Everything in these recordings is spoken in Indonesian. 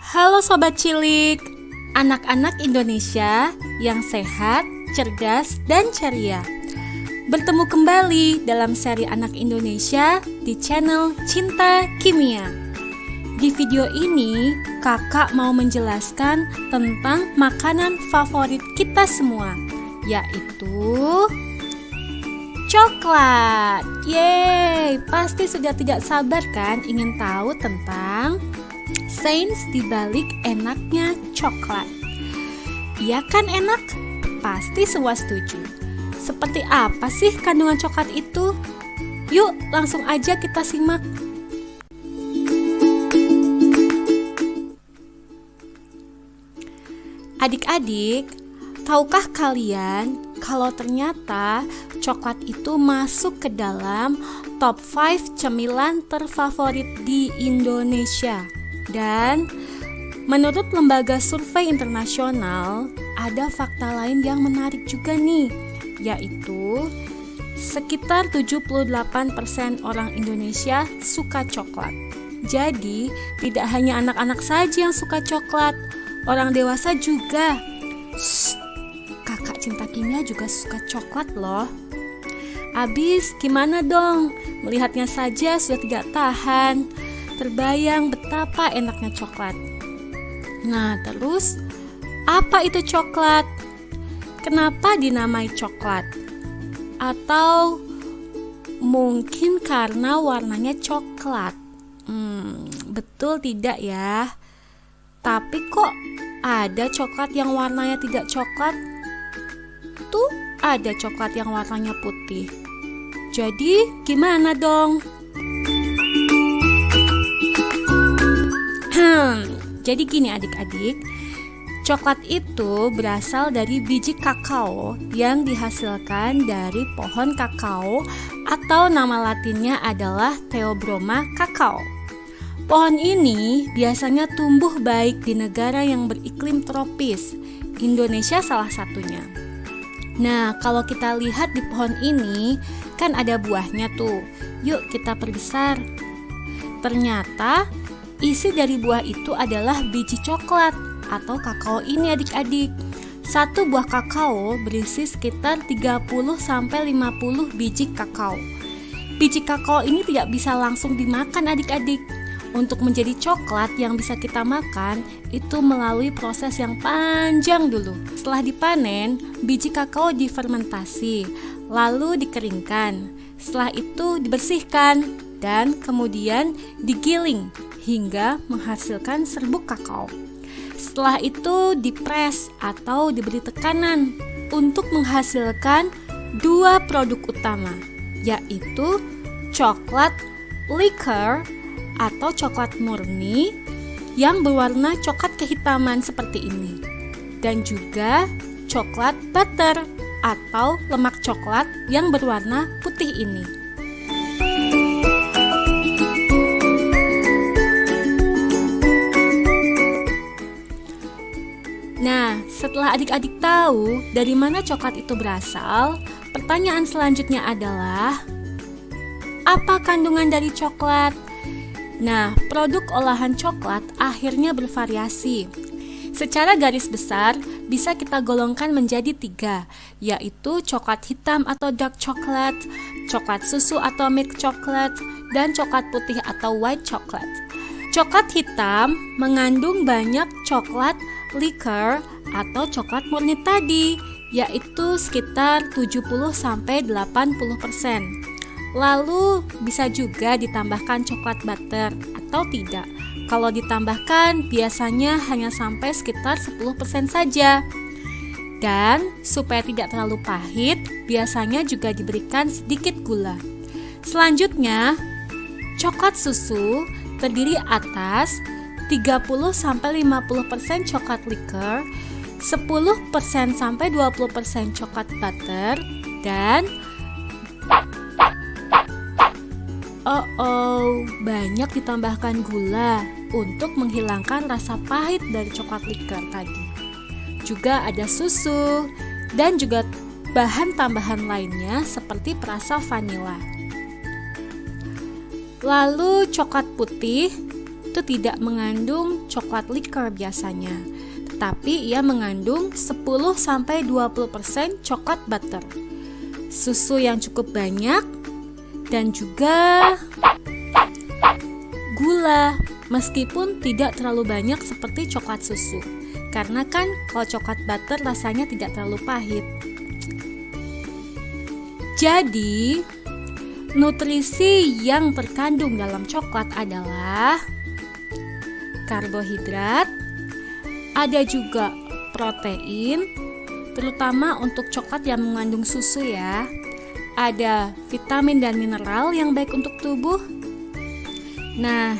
Halo Sobat Cilik, anak-anak Indonesia yang sehat, cerdas, dan ceria. Bertemu kembali dalam seri Anak Indonesia di channel Cinta Kimia. Di video ini, kakak mau menjelaskan tentang makanan favorit kita semua, yaitu coklat. Yeay, pasti sudah tidak sabar kan ingin tahu tentang sains dibalik enaknya coklat. Iya kan enak? Pasti semua setuju. Seperti apa sih kandungan coklat itu? Yuk langsung aja kita simak. Adik-adik, tahukah kalian kalau ternyata coklat itu masuk ke dalam top 5 cemilan terfavorit di Indonesia? Dan menurut lembaga survei internasional, ada fakta lain yang menarik juga nih, yaitu sekitar 78% orang Indonesia suka coklat. Jadi, tidak hanya anak-anak saja yang suka coklat, orang dewasa juga. Shh, kakak Cinta Kimia juga suka coklat loh. Abis gimana dong? Melihatnya saja sudah tidak tahan. Terbayang betapa enaknya coklat. Nah, terus apa itu coklat? Kenapa dinamai coklat? Atau mungkin karena warnanya coklat? Betul tidak ya? Tapi kok ada coklat yang warnanya tidak coklat? Tuh, ada coklat yang warnanya putih. Jadi, gimana dong? Jadi gini adik-adik, coklat itu berasal dari biji kakao yang dihasilkan dari pohon kakao atau nama latinnya adalah Theobroma cacao. Pohon ini biasanya tumbuh baik di negara yang beriklim tropis. Indonesia salah satunya. Nah, kalau kita lihat di pohon ini, kan ada buahnya tuh. Yuk kita perbesar. Ternyata isi dari buah itu adalah biji coklat atau kakao ini adik-adik. Satu buah kakao berisi sekitar 30-50 biji kakao. Biji kakao ini tidak bisa langsung dimakan adik-adik. Untuk menjadi coklat yang bisa kita makan, itu melalui proses yang panjang dulu. Setelah dipanen, biji kakao difermentasi, lalu dikeringkan. Setelah itu dibersihkan dan kemudian digiling hingga menghasilkan serbuk kakao. Setelah itu dipres atau diberi tekanan untuk menghasilkan dua produk utama, yaitu coklat liquor atau coklat murni yang berwarna coklat kehitaman seperti ini, dan juga coklat butter atau lemak coklat yang berwarna putih ini. Nah, setelah adik-adik tahu dari mana coklat itu berasal, pertanyaan selanjutnya adalah, apa kandungan dari coklat? Nah, produk olahan coklat akhirnya bervariasi. Secara garis besar, bisa kita golongkan menjadi 3, yaitu coklat hitam atau dark chocolate, coklat susu atau milk chocolate, dan coklat putih atau white chocolate. Coklat hitam mengandung banyak coklat liquor atau coklat murni tadi, yaitu sekitar 70-80%. Lalu bisa juga ditambahkan coklat butter atau tidak. Kalau ditambahkan biasanya hanya sampai sekitar 10% saja. Dan supaya tidak terlalu pahit, biasanya juga diberikan sedikit gula. Selanjutnya, coklat susu terdiri atas 30-50% coklat liquor, 10-20% coklat butter, dan banyak ditambahkan gula untuk menghilangkan rasa pahit dari coklat liquor tadi. Juga ada susu dan juga bahan tambahan lainnya seperti perasa vanila. Lalu coklat putih itu tidak mengandung coklat liquor biasanya, tetapi ia mengandung 10-20% coklat butter, susu yang cukup banyak, dan juga gula, meskipun tidak terlalu banyak seperti coklat susu. Karena kan kalau coklat butter rasanya tidak terlalu pahit. Jadi, nutrisi yang terkandung dalam coklat adalah karbohidrat, ada juga protein, terutama untuk coklat yang mengandung susu ya. Ada vitamin dan mineral yang baik untuk tubuh. Nah,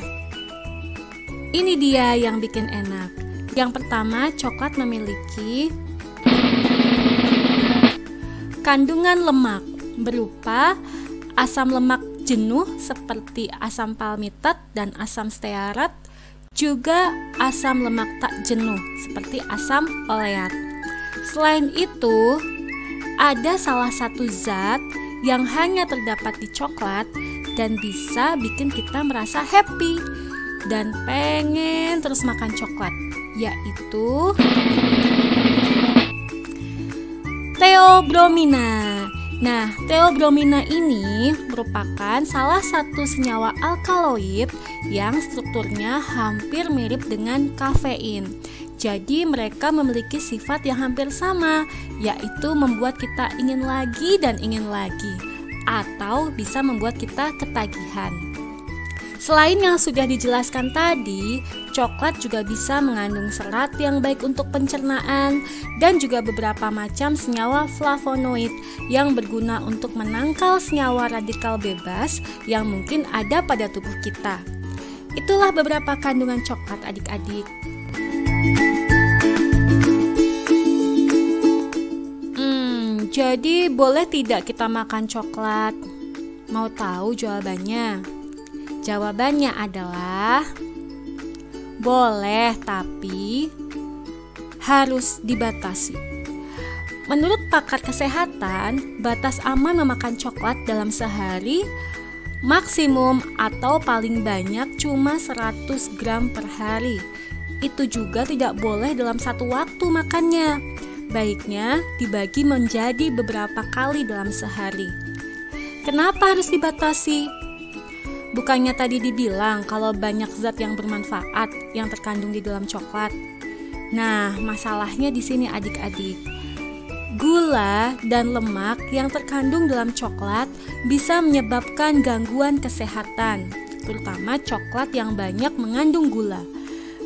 ini dia yang bikin enak. Yang pertama, coklat memiliki kandungan lemak berupa asam lemak jenuh seperti asam palmitat dan asam stearat, juga asam lemak tak jenuh seperti asam oleat. Selain itu, ada salah satu zat yang hanya terdapat di coklat dan bisa bikin kita merasa happy dan pengen terus makan coklat, yaitu theobromina. Nah, theobromina ini merupakan salah satu senyawa alkaloid yang strukturnya hampir mirip dengan kafein. Jadi mereka memiliki sifat yang hampir sama, yaitu membuat kita ingin lagi dan ingin lagi, atau bisa membuat kita ketagihan. Selain yang sudah dijelaskan tadi, coklat juga bisa mengandung serat yang baik untuk pencernaan dan juga beberapa macam senyawa flavonoid yang berguna untuk menangkal senyawa radikal bebas yang mungkin ada pada tubuh kita. Itulah beberapa kandungan coklat adik-adik. Jadi boleh tidak kita makan coklat? Mau tahu jawabannya? Jawabannya adalah boleh, tapi harus dibatasi. Menurut pakar kesehatan, batas aman memakan coklat dalam sehari maksimum atau paling banyak cuma 100 gram per hari. Itu juga tidak boleh dalam satu waktu makannya. Baiknya dibagi menjadi beberapa kali dalam sehari. Kenapa harus dibatasi? Bukannya tadi dibilang kalau banyak zat yang bermanfaat yang terkandung di dalam coklat. Nah, masalahnya di sini adik-adik. Gula dan lemak yang terkandung dalam coklat bisa menyebabkan gangguan kesehatan, terutama coklat yang banyak mengandung gula.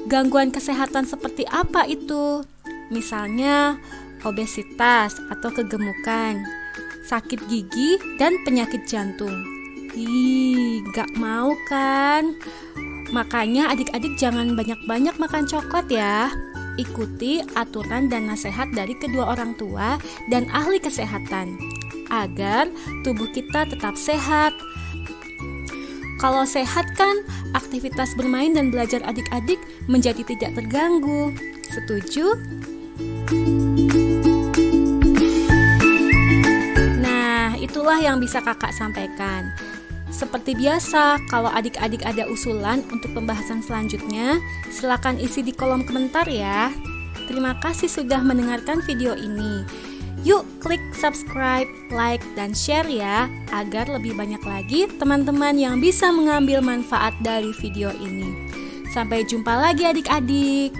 Gangguan kesehatan seperti apa itu? Misalnya obesitas atau kegemukan, sakit gigi, dan penyakit jantung. Gak mau kan? Makanya adik-adik jangan banyak-banyak makan coklat ya. Ikuti aturan dan nasihat dari kedua orang tua dan ahli kesehatan agar tubuh kita tetap sehat. Kalau sehat kan, aktivitas bermain dan belajar adik-adik menjadi tidak terganggu. Setuju? Nah, itulah yang bisa kakak sampaikan. Seperti biasa, kalau adik-adik ada usulan untuk pembahasan selanjutnya, silakan isi di kolom komentar ya. Terima kasih sudah mendengarkan video ini. Yuk klik subscribe, like, dan share ya, agar lebih banyak lagi teman-teman yang bisa mengambil manfaat dari video ini. Sampai jumpa lagi adik-adik.